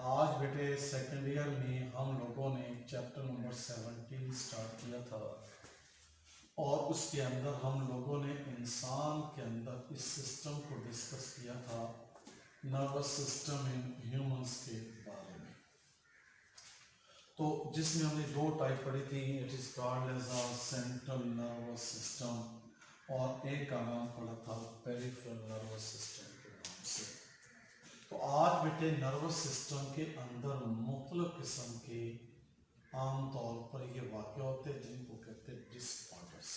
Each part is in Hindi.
आज बेटे सेकेंड ईयर में हम लोगों ने चैप्टर नंबर 17 स्टार्ट किया था और उसके अंदर हम लोगों ने इंसान के अंदर इस सिस्टम को डिस्कस किया था, नर्वस सिस्टम इन ह्यूमंस के बारे में। तो जिसमें हमने दो टाइप पढ़ी थी, it is called as a central nervous system और एक का नाम पढ़ा था पेरिफेरल नर्वस सिस्टम के नाम से। तो आज बेटे नर्वस सिस्टम के अंदर मुख्तलिफ किस्म के आमतौर पर ये वाक़ होते हैं जिनको कहते हैं डिसऑर्डर्स।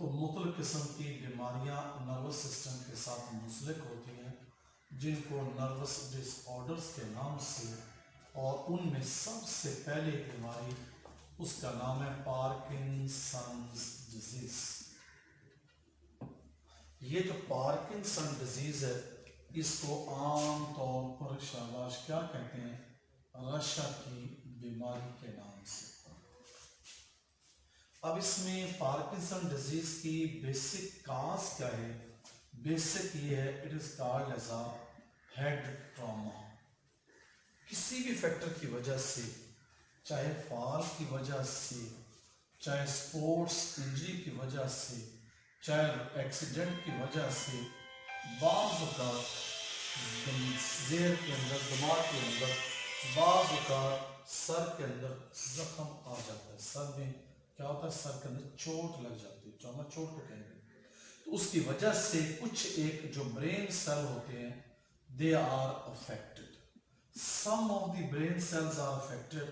तो मुख्तलिफ किस्म की बीमारियां नर्वस सिस्टम के साथ मुंसलिक होती हैं जिनको नर्वस डिसऑर्डर्स के नाम से, और उनमें सबसे पहले बीमारी उसका नाम है पार्किंसंस डिजीज। ये जो पार्किंसन डिजीज है इसको आम तौर पर शाबाश क्या कहते हैं, रशा की बीमारी के नाम से। अब इसमें पार्किंसन डिजीज की बेसिक काज क्या है? बेसिक ये है, it is called as a head trauma. किसी भी फैक्टर की वजह से, चाहे फॉल की वजह से, चाहे स्पोर्ट्स इंजरी की वजह से, चाहे एक्सीडेंट की वजह से, बाज़ का जेर के अंदर, दिमाग के अंदर, बाज़ का सर के अंदर जख्म आ जाता है। सर में क्या होता है, सर के अंदर चोट लग जाती है, ट्रॉमा चोट को कहेंगे। तो उसकी वजह से कुछ एक जो ब्रेन सेल होते हैं they are affected, some of the brain cells are affected,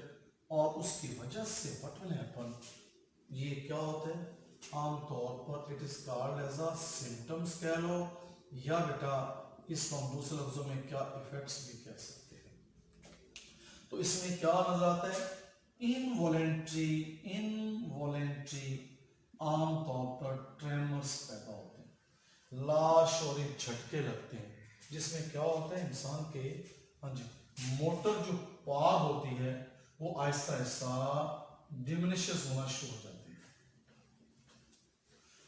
और उसकी वजह से व्हाट विल हैपन, ये क्या होता है आमतौर पर it is called as a symptoms कह लो, या बेटा इसको हम दूसरे लफ्जों में क्या इफेक्ट्स भी कह सकते हैं। तो इसमें क्या नजर आता है, इनवॉलेंट्री आमतौर पर ट्रेमर्स पैदा होते हैं, लाश और एक झटके लगते हैं, जिसमें क्या होता है इंसान के मोटर जो पावर होती है वो आहिस्ता आहिस्ता डिमिनिशेस होना शुरू हो जाती है,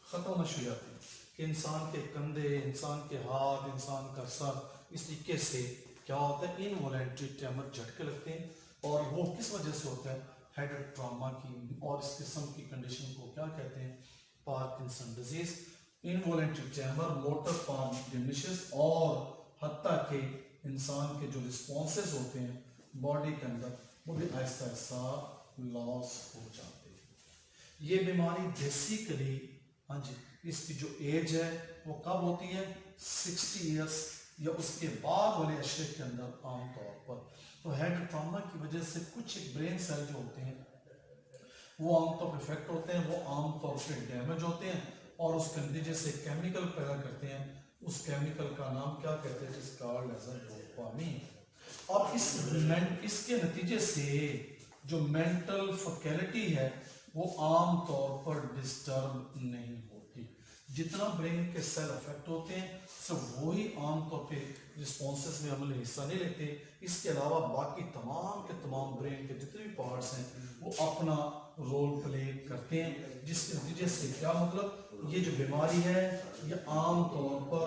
खत्म होना शुरू हो जाती है कि इंसान के कंधे, इंसान के हाथ, इंसान का सर, इस तरीके से क्या होता है इनवॉलेंट्री ट्रेमर, झटके लगते हैं। और वो किस वजह से होता है, हेड ट्रॉमा की, और इस किस्म की कंडीशन को क्या कहते हैं, Parkinson disease. Involuntary tremor, motor power diminishes, और हत्ता के इंसान के जो रिस्पॉन्सेस होते हैं बॉडी के अंदर वो भी आहिस्ता आहिस्ता लॉस हो जाते हैं। ये बीमारी बेसिकली इसकी जो एज है वो कब होती है, 60 इयर्स या उसके बाद वाले अशरे के अंदर आमतौर पर। तो हेड ट्रॉमा की वजह से कुछ ब्रेन सेल जो होते हैं वो आमतौर पर इफेक्ट होते हैं, वो आमतौर पर डैमेज होते हैं और उसके नतीजे से केमिकल पैदा करते हैं। उस केमिकल का नाम क्या कहते हैं, it is called as a dopamine. और इसके नतीजे से जो मेंटल फैकल्टी है वो आम तौर पर डिस्टर्ब नहीं होती। जितना ब्रेन के सेल अफेक्ट होते हैं सब वही आमतौर पे रिस्पॉन्सेस में अमल हिस्सा नहीं लेते। इसके अलावा बाकी तमाम के तमाम ब्रेन के जितने भी पार्ट्स हैं वो अपना रोल प्ले करते हैं, जिसके नतीजे से क्या मतलब, ये जो बीमारी है ये आम तौर पर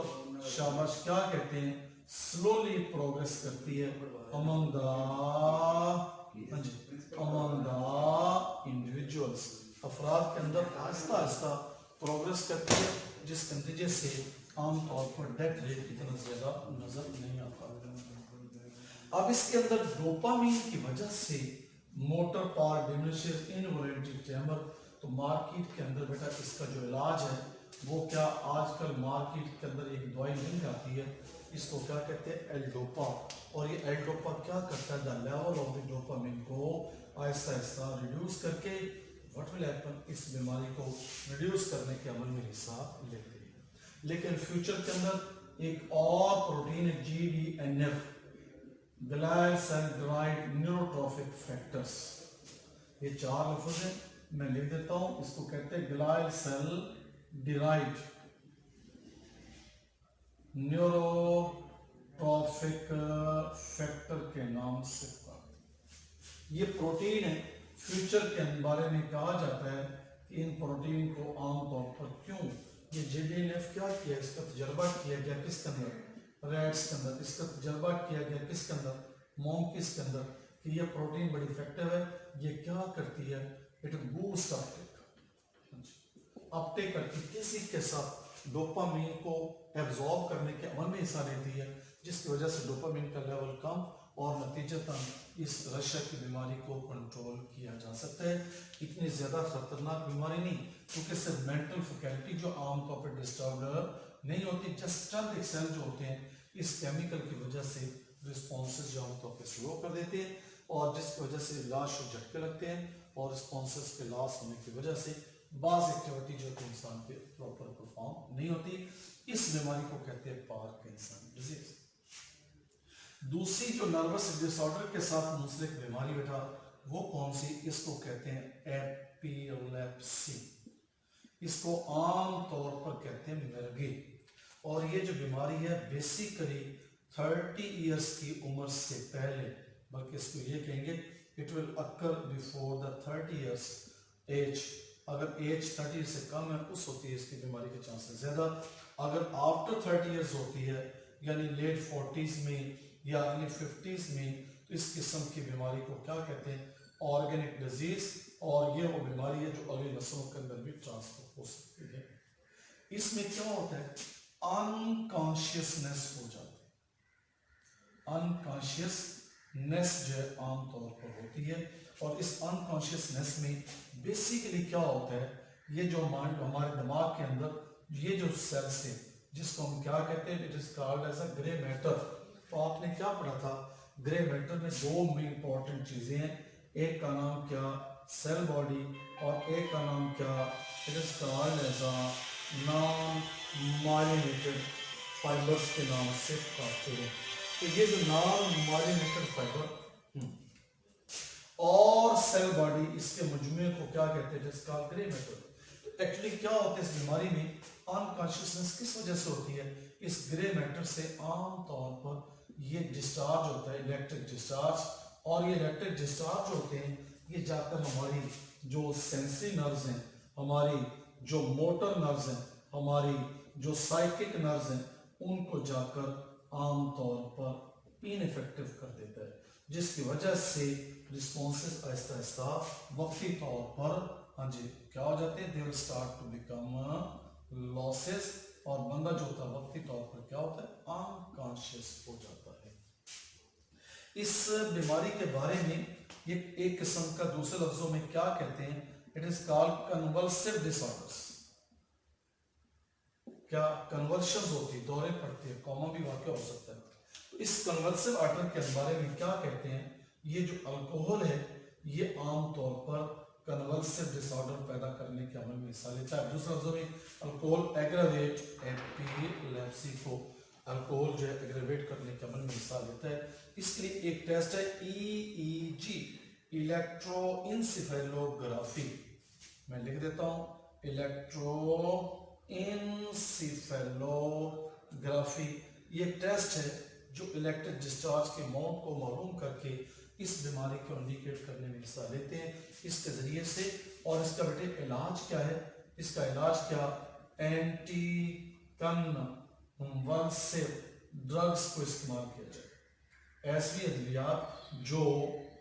शाबाश क्या कहते हैं, स्लोली प्रोग्रेस करती है अमंग द इंडिविजुअल्स, अफराद के अंदर आहिस्ता आहिस्ता प्रोग्रेस करती है, जिसके नतीजे से आमतौर पर डेथ रेट इतना ज्यादा नजर नहीं आता। अब इसके अंदर डोपामीन की वजह से motor power diminishes, involuntary tremor. तो मार्केट के अंदर बेटा इसका जो इलाज है वो क्या, आजकल मार्केट के अंदर एक दवाई मिल जाती है, इसको क्या कहते हैं, एल्डोपा। और ये एल्डोपा क्या करता है, the level of the dopamine को आहिस्ता आहिस्ता रिड्यूस करके व्हाट विल हैपन, इस बीमारी को रिड्यूस करने के अमल में हिस्सा लेते हैं। लेकिन फ्यूचर के अंदर एक और प्रोटीन है GDNF, glial cell derived neurotrophic factors. ये चार लफ्ज हैं, मैं लिख देता हूं, इसको कहते हैं glial cell derived neurotrophic factor के नाम से। ये प्रोटीन है, फ्यूचर के बारे में कहा जाता है कि इन प्रोटीन को आमतौर पर क्यों ये GDNF क्या किया, इसका तजर्बा किया गया किसके अंदर, रैट्स के अंदर। इसका तजर्बा किया गया किसके अंदर, मोंक इसके अंदर कि ये प्रोटीन बड़ी इफेक्टिव है, ये क्या करती है, इट बूस्ट अपटेक करती है, किसी के साथ डोपामीन को एब्जॉर्ब करने के अमल में हिस्सा लेती है, जिसकी वजह से डोपामीन का लेवल कम और नतीजतन इस रशा की बीमारी को कंट्रोल किया जा सकता है। इतनी ज्यादा खतरनाक बीमारी नहीं, क्योंकि सिर्फ मेंटल फैकल्टी जो आमतौर पर डिस्टर्ब नहीं होती, जस्ट चंद सेल जो होते हैं इस केमिकल की वजह से रिस्पॉन्सेज जो आमतौर पर स्लो कर देते हैं, और जिसकी वजह से लाश को झटके लगते हैं, और रिस्पॉन्सेज के लॉस होने की वजह से बाज एक्टिविटी जो इंसान के प्रॉपर परफॉर्म नहीं होती। इस बीमारी को कहते हैं पार्किंसन डिजीज। दूसरी जो नर्वस डिसऑर्डर के साथ मुंसलिक बीमारी बेटा वो कौन सी, इसको कहते हैं एपिलेप्सी। इसको आम तौर पर कहते हैं मिर्गी, और ये जो बीमारी है बेसिकली 30 इयर्स की उम्र से पहले, बल्कि इसको ये कहेंगे it will occur before the 30 years age. अगर एज 30 से कम है उस होती है इसकी बीमारी के चांसेस ज्यादा। अगर आफ्टर 30 इयर्स होती है यानी लेट 40s में या अर्ली 50s में, तो इस किस्म की बीमारी को क्या कहते हैं, ऑर्गेनिक डिजीज, और ये वो बीमारी है जो अगली नस्लों के अंदर भी ट्रांसफर हो सकती है। इसमें क्या होता है, अनकॉन्शियसनेस हो जाती है, अनकॉन्शियसनेस जो है आमतौर पर होती है, और इस अनकॉन्शियसनेस में बेसिकली क्या होता है, ये जो हमारे दिमाग के अंदर ये जो सेल्स है जिसको हम क्या कहते हैं, it is called as a grey matter. तो आपने क्या पढ़ा था, ग्रे मैटर में दो मेन इंपॉर्टेंट चीजें हैं, एक का नाम क्या सेल बॉडी, और एक का नाम क्या, it is called as a non myelinated fibres के नाम से कहते हैं। तो ये जो नॉन माइलिनेटेड फाइबर और सेल बॉडी, इसके मजमूए को क्या कहते हैं, जिसका ग्रे मैटर। तो एक्चुअली क्या होता है इस बीमारी में, अनकॉन्शियसनेस किस वजह से होती है, इस ग्रे मैटर से आमतौर पर ये डिस्चार्ज होता है, इलेक्ट्रिक डिस्चार्ज, और ये इलेक्ट्रिक डिस्चार्ज होते हैं ये जाकर हमारी जो सेंसरी नर्व्स हैं, हमारी जो मोटर नर्व्स हैं, हमारी जो साइकिक नर्व्स हैं, उनको जाकर आमतौर पर इनइफेक्टिव कर देता है, जिसकी वजह से रिस्पॉन्सेस आहिस्ता आहिस्ता वक्ती तौर पर हाँ जी क्या हो जाते हैं, they will start to become losses, और बंदा जो होता है वक्ती तौर पर क्या होता है, अनकॉन्शियस हो जाता है। इस बीमारी के बारे में ये एक किस्म का दूसरे लफ्जों में क्या कहते हैं, it is called convulsive disorders. क्या कन्वर्शंस होती है, दौरे पड़ते हैं, कॉमा भी वाकई हो सकता है। तो इस कन्वल्सिव ऑर्डर के बारे में क्या कहते हैं, ये जो अल्कोहल है ये आमतौर पर कन्वल्सिव डिसऑर्डर पैदा करने के अमल में हिस्सा लेता है। दूसरे लफ्जों में अल्कोहल एग्रावेट एपिलेप्सी को, अल्कोहल जो है एग्रावेट करने के अमल में हिस्सा लेता है। इसके लिए एक टेस्ट है EEG, इलेक्ट्रोइंसेफेलोग्राफी। मैं लिख देता हूं, इलेक्ट्रोइंसेफेलोग्राफी ये टेस्ट है जो इलेक्ट्रिक डिस्चार्ज के अमाउंट को मालूम करके इस बीमारी को इंडिकेट करने में हिस्सा लेते हैं इसके जरिए से। और इसका बेटे इलाज क्या है, इसका इलाज क्या, एंटी कन्वल्सिव ड्रग्स को इस्तेमाल किया जाए। ऐसी अद्वियात जो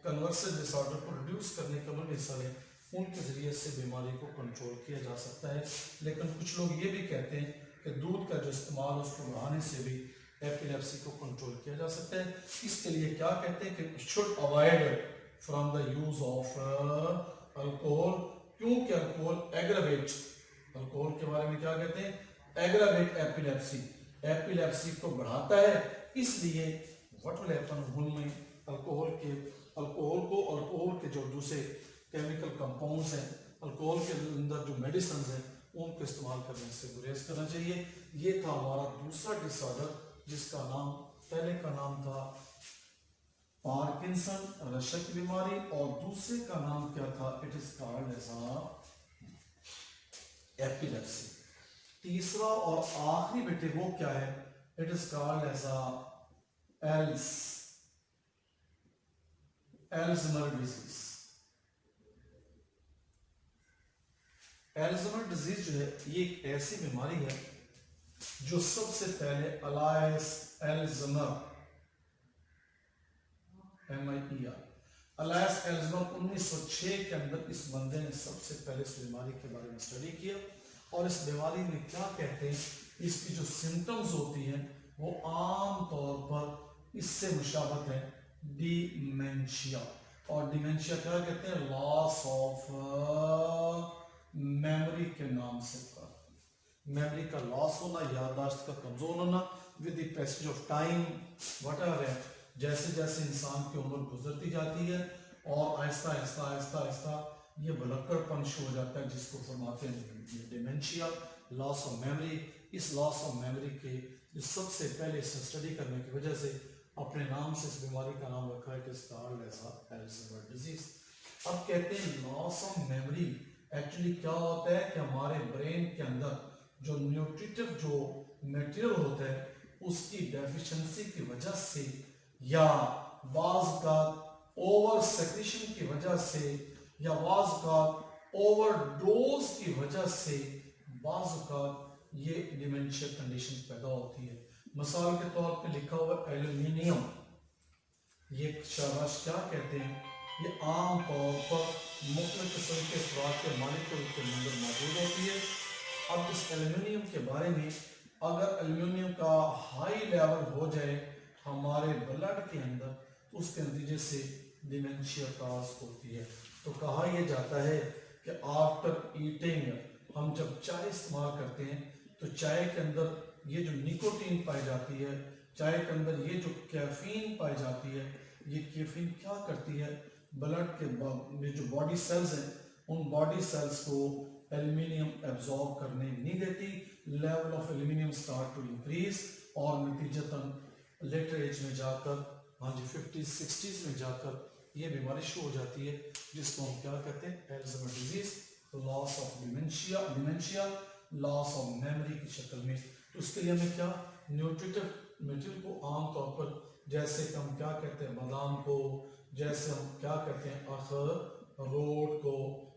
कन्वर्सिव डिसऑर्डर को रिड्यूस करने के अमल में हिस्सा लें, उनके जरिए से बीमारी को कंट्रोल किया जा सकता है। लेकिन कुछ लोग ये भी कहते हैं कि दूध का जो इस्तेमाल उसको बढ़ाने से भी एपिलेप्सी को कंट्रोल किया जा सकता है। इसके लिए क्या कहते हैं कि should avoid from the use of alcohol, क्योंकि अल्कोहल एग्रावेट, अल्कोहल के बारे में क्या कहते हैं, एग्रावेट एपिलेप्सी, एपिलेप्सी को बढ़ाता है। इसलिए व्हाट विल हैपन, उनमें अल्कोहल के जो दूसरे केमिकल कंपाउंड्स हैं, अल्कोहल के अंदर जो मेडिसिन हैं, उनको इस्तेमाल करने से गुरेज करना चाहिए। ये था हमारा दूसरा डिसऑर्डर जिसका नाम, पहले का नाम था पार्किंसन रशा की बीमारी, और दूसरे का नाम क्या था, it is called as epilepsy. तीसरा और आखिरी बेटे वो क्या है, it is called as Alzheimer disease. Alzheimer disease जो है ये एक ऐसी बीमारी है जो सबसे पहले अलायस एल्ज़ाइमर MIER। अलायस एल्ज़मेयर 1906 के अंदर इस बंदे ने सबसे पहले इस बीमारी के बारे में स्टडी किया। और इस बीमारी में क्या कहते हैं, इसकी जो सिम्टम्स होती हैं वो आम तौर पर इससे मुशाबत है डिमेंशिया। और डिमेंशिया क्या कहते हैं, लॉस ऑफ मेमोरी के नाम से। मेमोरी का लॉस होना, याददाश्त का कमजोर होना with the passage of time what ever, जैसे जैसे इंसान की उम्र गुजरती जाती है और आहिस्ता आहिस्ता आहिस्ता आहिस्ता ये भुलक्कड़पन शुरू हो जाता है, जिसको फरमाते हैं डिमेंशिया, लॉस ऑफ मेमोरी। इस लॉस ऑफ मेमोरी के सबसे पहले इसे स्टडी करने की वजह से अपने नाम से इस बीमारी का नाम रखा है, it is called as Alzheimer disease. अब कहते हैं लॉस ऑफ मेमोरी एक्चुअली क्या होता है कि हमारे ब्रेन के अंदर जो न्यूट्रिटिव जो मटेरियल होता है उसकी डेफिशिएंसी की वजह से या बाज़ का ओवर सेक्रेशन की वजह से या बाज़ का ओवरडोज की वजह से बाज़ का ये डिमेंशिया कंडीशन पैदा होती है। मिसाल के तौर पे लिखा हुआ एल्यूमिनियम, ये शाबाश क्या कहते हैं, ये आम तौर पर मुख्तलिफ किस्म के खुराक के मॉलिक्यूल के अंदर मौजूद होती है। अब इस एल्यूमिनियम के बारे में, अगर एल्यूमिनियम का हाई लेवल हो जाए हमारे ब्लड के अंदर तो उसके नतीजे से डिमेंशिया काज होती है। तो कहा यह जाता है कि आफ्टर ईटिंग हम जब चाय इस्तेमाल करते हैं तो चाय के अंदर ये जो निकोटीन पाई जाती है, चाय के अंदर ये जो कैफीन पाई जाती है, ये कैफीन क्या करती है, ब्लड के जो बॉडी सेल्स हैं उन बॉडी सेल्स को एल्यूमिनियम एब्जॉर्ब करने नहीं देती। Level of aluminium start to increase और नतीजतन लेटर एज में जाकर, हाँ जी 50s-60s में जाकर ये बीमारी शुरू हो जाती है, जिसको हम क्या कहते हैं, Alzheimer disease, loss of dementia, loss of memory की शक्ल में। तो उसके लिए हमें क्या, न्यूट्रिटिव मटेरियल को आम तौर पर जैसे कि हम क्या कहते हैं बादाम को, जैसे हम क्या कहते हैं अखरोट को,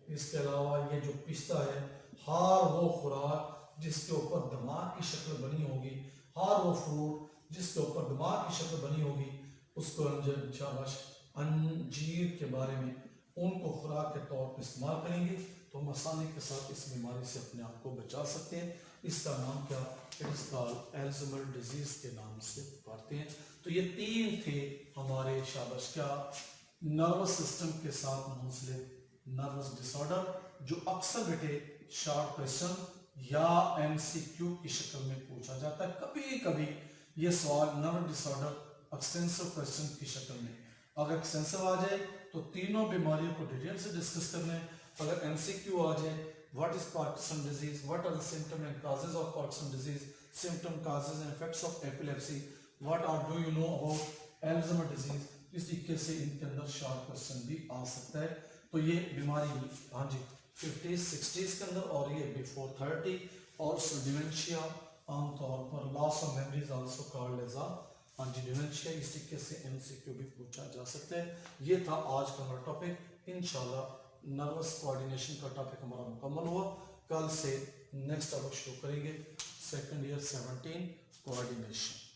इसके अलावा ये जो पिस्ता है, हर वो खुराक जिसके ऊपर दिमाग की शक्ल बनी होगी, हर वो फ्रूट जिसके ऊपर दिमाग की शक्ल बनी होगी, उसको हम शाबाश अंजीर के बारे में उनको खुराक के तौर पर इस्तेमाल करेंगे तो हम आसानी के साथ इस बीमारी से अपने आप को बचा सकते हैं। इसका नाम क्या, it is called Alzheimer disease के नाम से पढ़ते हैं। तो ये तीन थे हमारे शाबाश क्या, नर्वस सिस्टम के साथ मुंसलिक नर्वस डिसऑर्डर जो अक्सर बेटे शॉर्ट क्वेश्चन या MCQ की शक्ल में पूछा जाता है। कभी कभी ये सवाल नर्व डिसऑर्डर एक्सटेंसिव क्वेश्चन की शक्ल में, अगर एक्सटेंसिव आ जाए तो तीनों बीमारियों को डिटेल से डिस्कस करना है। अगर MCQ आ जाए, what is Parkinson disease, what are the symptom and causes of Parkinson disease, symptom causes and effects of epilepsy, what are do you know about Alzheimer disease, इस तरीके से इनके अंदर शॉर्ट क्वेश्चन भी आ सकता है। तो ये बीमारी हाँ जी 50s-60s के अंदर और ये बिफोर 30, और डिमेंशिया आमतौर पर loss of memory is also called as हाँ जी डिमेंशिया, इस तरीके से MCQ भी पूछा जा सकता है। ये था आज का हमारा टॉपिक। इंशाल्लाह नर्वस कोऑर्डिनेशन का टॉपिक हमारा मुकम्मल हुआ। कल से नेक्स्ट टॉपिक शुरू करेंगे, सेकंड ईयर 17 कोऑर्डिनेशन।